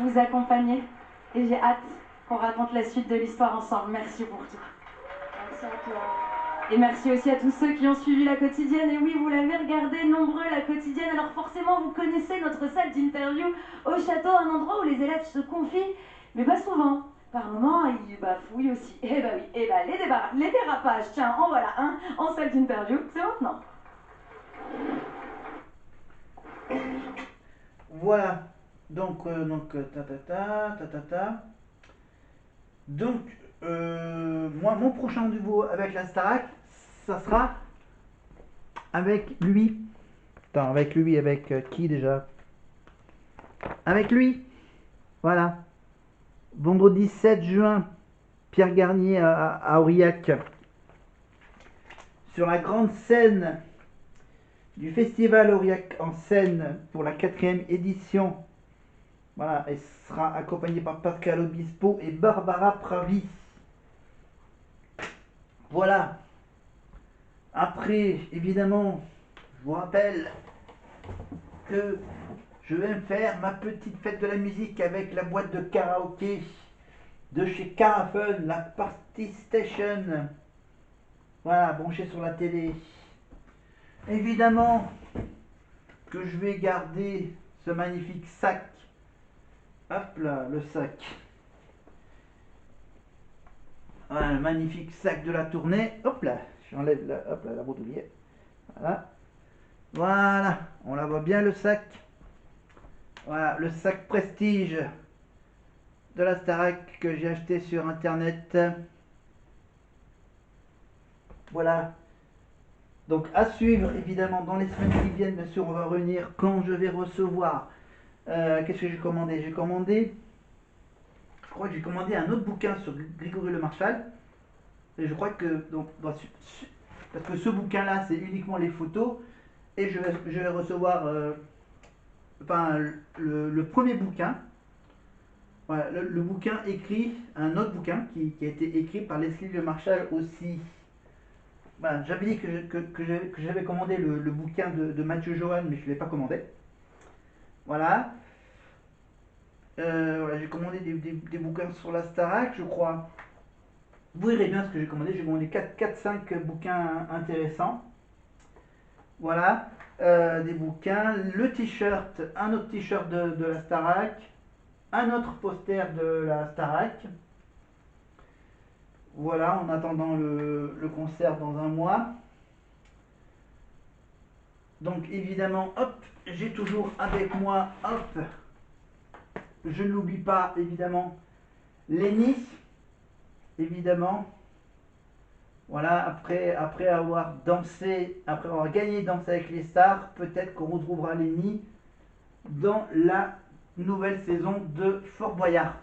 vous accompagner et j'ai hâte qu'on raconte la suite de l'histoire ensemble. Merci pour tout. Merci à toi. Et merci aussi à tous ceux qui ont suivi la quotidienne. Et oui, vous l'avez regardé nombreux la quotidienne, alors forcément vous connaissez notre salle d'interview au château, un endroit où les élèves se confient, mais pas souvent. Par moments, ils bafouillent aussi. Eh bah oui, les dérapages, tiens, en voilà un en salle d'interview, c'est maintenant. Voilà, donc, Donc, moi, mon prochain rendez-vous avec la Starac, ça sera avec lui. Attends, avec lui, avec qui déjà? Avec lui, voilà. Vendredi 7 juin, Pierre Garnier à Aurillac. Sur la grande scène du festival Aurillac en scène pour la 4e édition. Voilà, elle sera accompagnée par Pascal Obispo et Barbara Pravi. Voilà. Après, évidemment, je vous rappelle que je vais me faire ma petite fête de la musique avec la boîte de karaoké de chez Carafun, la Party Station. Voilà, branché sur la télé. Évidemment que je vais garder ce magnifique sac. Hop là, le sac. Voilà, le magnifique sac de la tournée. Hop là, j'enlève la bretouille. Voilà. Voilà, on la voit bien le sac. Voilà, le sac prestige de la Starac que j'ai acheté sur internet. Voilà. Donc à suivre évidemment dans les semaines qui viennent, bien sûr on va revenir quand je vais recevoir. Qu'est-ce que j'ai commandé? Je crois que j'ai commandé un autre bouquin sur Grégory Le Marchal. Et je crois que, donc, parce que ce bouquin-là, c'est uniquement les photos. Et je vais recevoir le premier bouquin. Voilà, le bouquin écrit, un autre bouquin qui a été écrit par Leslie Le Marchal aussi. Voilà, j'avais dit que j'avais commandé le bouquin de Mathieu Johan, mais je ne l'ai pas commandé. Voilà. Voilà, j'ai commandé des bouquins sur la Starac, je crois. Vous verrez bien ce que j'ai commandé. J'ai commandé 4-5 bouquins intéressants. Voilà. Des bouquins. Le t-shirt, un autre t-shirt de la Starac. Un autre poster de la Starac. Voilà, en attendant le concert dans un mois. Donc évidemment, hop, j'ai toujours avec moi, hop, je n'oublie pas évidemment Lenny, évidemment. Voilà, après avoir dansé, après avoir gagné Danse avec les stars, peut-être qu'on retrouvera Lenny dans la nouvelle saison de Fort Boyard.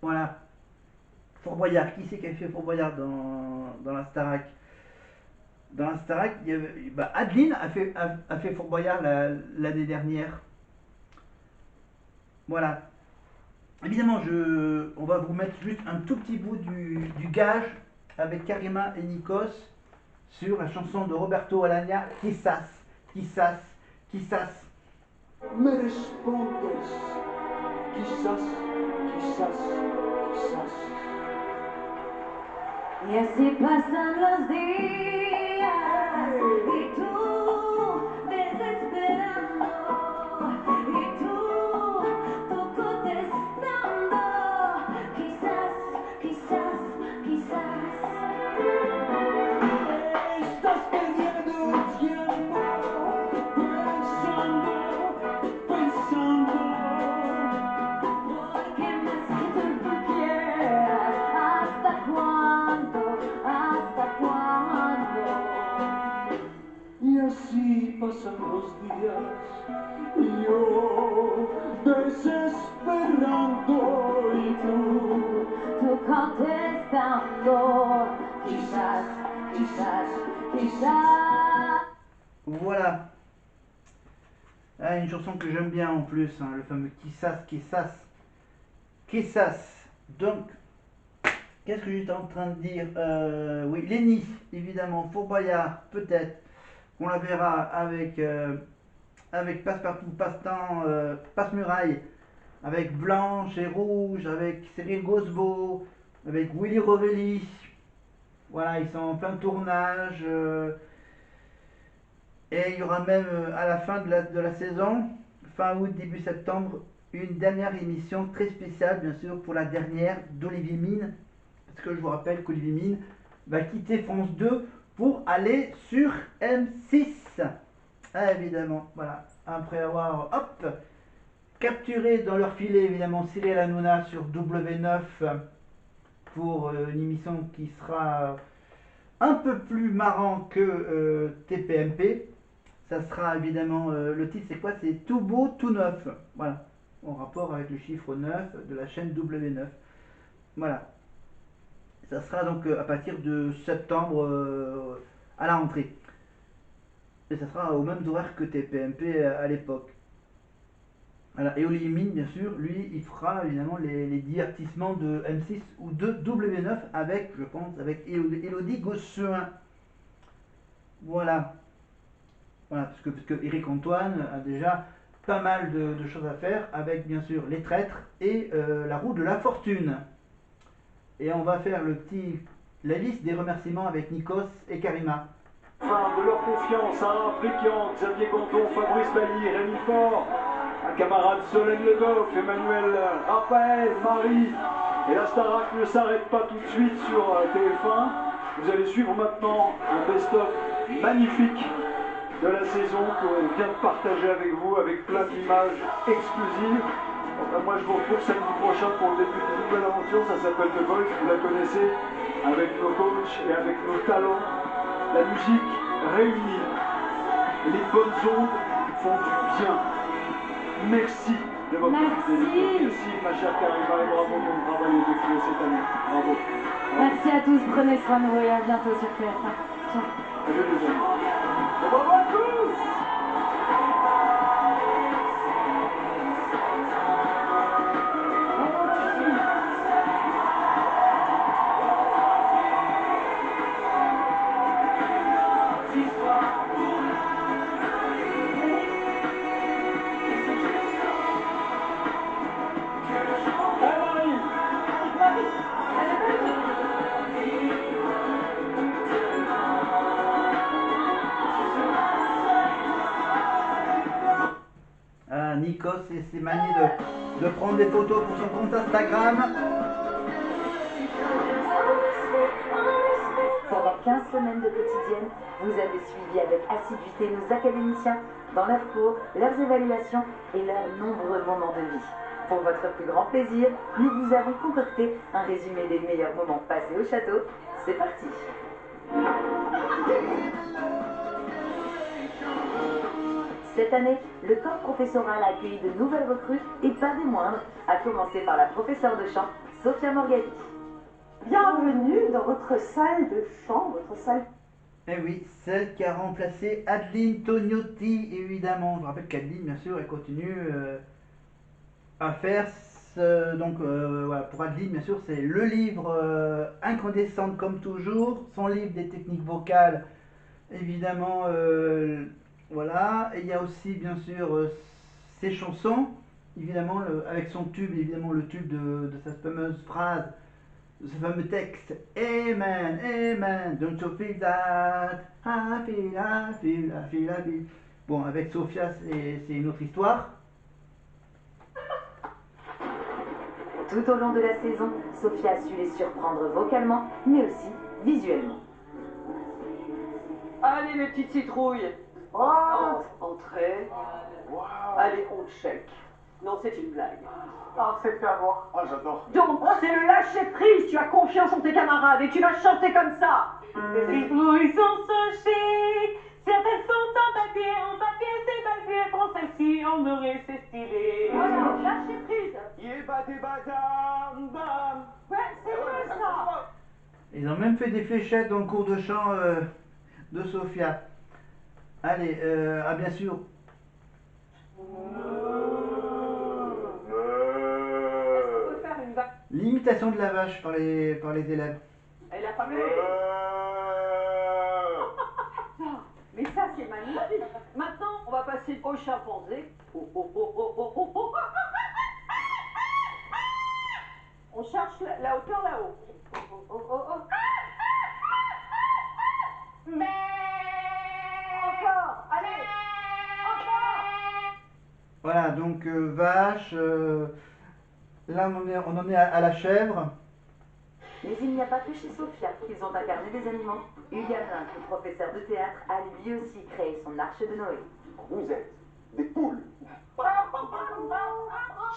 Voilà. Fort Boyard, qui c'est qui a fait Fort Boyard dans la Starac? Dans la Starac, Adeline a fait Fort Boyard l'année dernière. Voilà. Évidemment, on va vous mettre juste un tout petit bout du gage avec Karima et Nikos sur la chanson de Roberto Alagna, Quizás, quizás, quizás. Me respondes, quizás, quizás, quizás. Y así pasan los días y tú desesperando y tú contestando quizás, quizás, quizás. Estás perdiendo el tiempo pensando, pensando. Porque más que tú quieras, ¿hasta cuándo? ¿Hasta cuándo? Y así pasan los días y yo desesperando y Tú contestando quizás, quizás, quizás. Voilà. Ah, une chanson que j'aime bien en plus, hein, le fameux Quizás, quizás, quizás. Donc, qu'est-ce que j'étais en train de dire? Oui, Lenny, évidemment, Fort Boyard, peut-être. On la verra avec Passepartout, Passe-Temps, Passe-Muraille avec Blanche et Rouge, avec Cyril Gosbo, avec Willy Rovelli. Voilà, ils sont en plein tournage. Et il y aura même à la fin de la saison, fin août, début septembre, une dernière émission très spéciale, bien sûr, pour la dernière d'Olivier Mine. Parce que je vous rappelle qu'Olivier Mine va quitter France 2 pour aller sur M6. Ah, évidemment, voilà. Après avoir, hop, capturé dans leur filet, évidemment, Cyril Hanouna sur W9 pour une émission qui sera un peu plus marrant que TPMP. Ça sera évidemment, le titre c'est quoi? C'est Tout beau, tout neuf. Voilà, en rapport avec le chiffre 9 de la chaîne W9. Voilà. Ça sera donc à partir de septembre à la rentrée. Et ça sera aux mêmes horaires que TPMP à l'époque. Voilà. Et Olivier Mine, bien sûr, lui, il fera évidemment les divertissements de M6 ou de W9 avec, je pense, avec Élodie Gossuin. Voilà. Voilà, parce que Eric Antoine a déjà pas mal de choses à faire avec bien sûr Les Traîtres et La Roue de la Fortune. Et on va faire la liste des remerciements avec Nikos et Karima. Enfin, de leur confiance à Briquian, Xavier Gonton, Fabrice Bailly, Rémi Fort, un camarade Solène Le Goff, Emmanuel, Raphaël, Marie. Et la Starac ne s'arrête pas tout de suite sur TF1. Vous allez suivre maintenant un best-of magnifique de la saison qu'on vient de partager avec vous, avec plein d'images exclusives. Enfin, moi je vous retrouve samedi prochain pour le début d'une nouvelle aventure, ça s'appelle The Voice, vous la connaissez, avec nos coachs et avec nos talents. La musique réunie, les bonnes ondes font du bien. Merci de votre fidélité. Merci ma chère Karima et bravo pour le travail effectué cette année. Bravo. Merci à tous, prenez soin de vous et à bientôt sur TF1. Ciao. Adieu les amis. Et bravo à tous. Nikos et s'est manié de prendre des photos pour son compte Instagram. Pendant 15 semaines de quotidienne, vous avez suivi avec assiduité nos académiciens dans leurs cours, leurs évaluations et leurs nombreux moments de vie. Pour votre plus grand plaisir, nous vous avons concocté un résumé des meilleurs moments passés au château. C'est parti! Cette année, le corps professoral a accueilli de nouvelles recrues et pas des moindres, à commencer par la professeure de chant, Sophia Morgadi. Bienvenue dans votre salle de chant, votre salle. Eh oui, celle qui a remplacé Adeline Tognotti, évidemment. Je rappelle qu'Adeline, bien sûr, elle continue à faire donc voilà, pour Adeline, bien sûr, c'est le livre Incandescente comme toujours, son livre des techniques vocales, évidemment. Voilà, et il y a aussi bien sûr ses chansons, évidemment avec son tube, évidemment le tube de sa fameuse phrase, de ce fameux texte Amen, Amen, don't you feel that, I feel, I feel, I feel, I feel. Bon, avec Sophia c'est une autre histoire. Tout au long de la saison, Sophia a su les surprendre vocalement, mais aussi visuellement. Allez les petites citrouilles. Entrez. Wow. Allez, on check. Non, c'est une blague. Ah, c'est fait avoir. Ah, j'adore. Donc, c'est le lâcher prise. Tu as confiance en tes camarades et tu vas chanter comme ça. Les citrouilles sont so chic, certaines sont en papier c'est papier, pour celle-ci on aurait c'est stylé. Voilà, lâcher prise. Bam. Ouais, c'est vrai ça. Ils ont même fait des fléchettes dans le cours de chant de Sophia. Allez, bien sûr. L'imitation de la vache par les élèves. Elle a pas vu. Mais ça, c'est magnifique. Maintenant, on va passer au chimpanzé. Oh, oh, oh, oh, oh, oh, oh. la hauteur là-haut. Oh, oh, oh, oh. Mais encore, allez, encore. Voilà, donc vache, là on en est à la chèvre. Mais il n'y a pas que chez Sophia qu'ils ont incarné des animaux. Hugamin, le professeur de théâtre, a lui aussi créé son arche de Noé. Vous êtes des poules.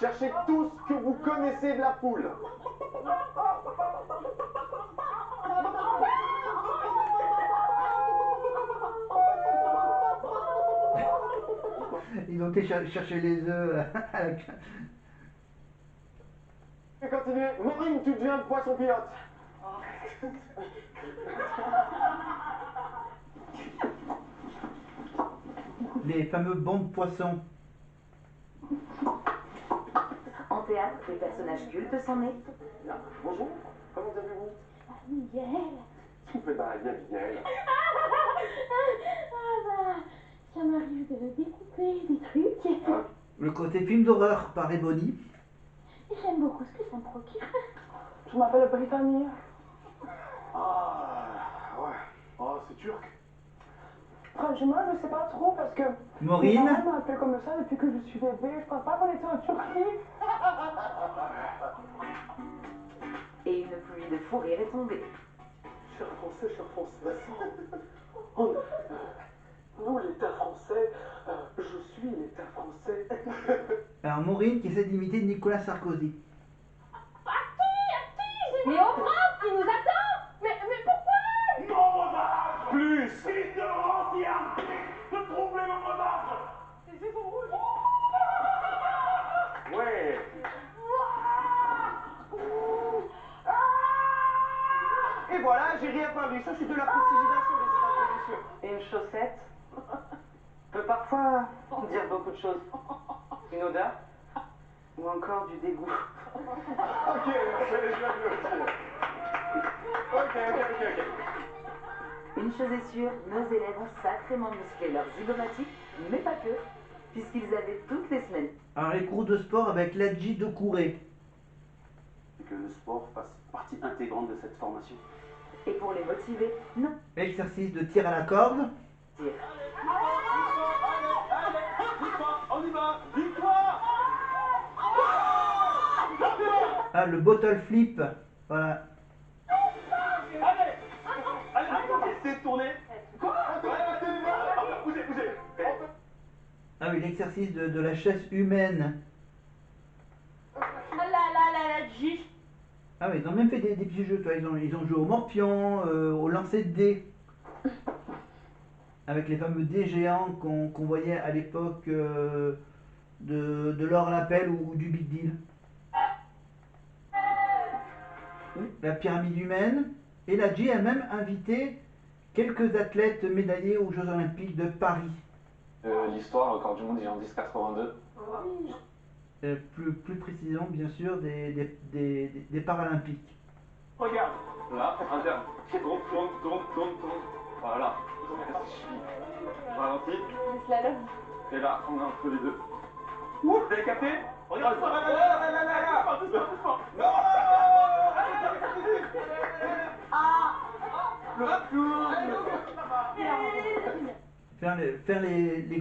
Cherchez tout ce que vous connaissez de la poule. Ils ont été chercher les œufs à la... Et continuez. Maureen, tu deviens le poisson pilote. Les fameux bancs de poissons. En théâtre, des personnages cultes sont nés. Bonjour, comment allez-vous? Miguel. Mais bah, bien Miguel. Ça m'arrive de découper des trucs. Le côté film d'horreur par Ebony. Et j'aime beaucoup ce que ça me procure. Je m'appelle Britannia. Ah, ouais. Oh, c'est turc. Franchement, je sais pas trop parce que Maureen. mes parents m'ont appelé comme ça depuis que je suis bébé. Je pense pas qu'on était en Turquie. Et une pluie de fou rire est tombée. Cher Français, nous, l'État français, je suis l'État français. Alors Maureen qui essaie d'imiter Nicolas Sarkozy. Mais au prof qui nous attend. Mais pourquoi? Non, remarque plus. Ignorant et arbitre de troubler mon remarque. C'est son rouge. Ouais. Et voilà, j'ai rien paru. Ça, c'est de la prestigitation, mesdames et messieurs. Et une chaussette peut parfois dire beaucoup de choses. Une odeur ou encore du dégoût. Ok, je vais le dire. Ok. Une chose est sûre, nos élèves ont sacrément musclé leurs zygomatiques, mais pas que, puisqu'ils avaient toutes les semaines. Alors les cours de sport avec Ladji de Couré. Et que le sport fasse partie intégrante de cette formation. Et pour les motiver, non. Exercice de tir à la corde. Dire. On y va. Victoire. Ah, le bottle flip. Voilà. Allez, essayez de tourner. Quoi? Bougez. Ah oui, l'exercice de la chaise humaine. La J. Ah oui, ils ont même fait des petits jeux, toi. Ils ont joué au morpion, au lancer de dés. Avec les fameux dés géants qu'on voyait à l'époque de l'or à l'appel ou du Big Deal. La pyramide humaine. Et la J a même invité quelques athlètes médaillés aux Jeux Olympiques de Paris. L'histoire, le record du monde, il est en 10,82. Plus précisément, bien sûr, des Paralympiques. Regarde. Là, interne. Tourne. Voilà. Ralenti. Le slalom. Et là, on est entre les deux. Vous avez capté? Regarde ça. Là. Doucement. Non. Le retour. Faire les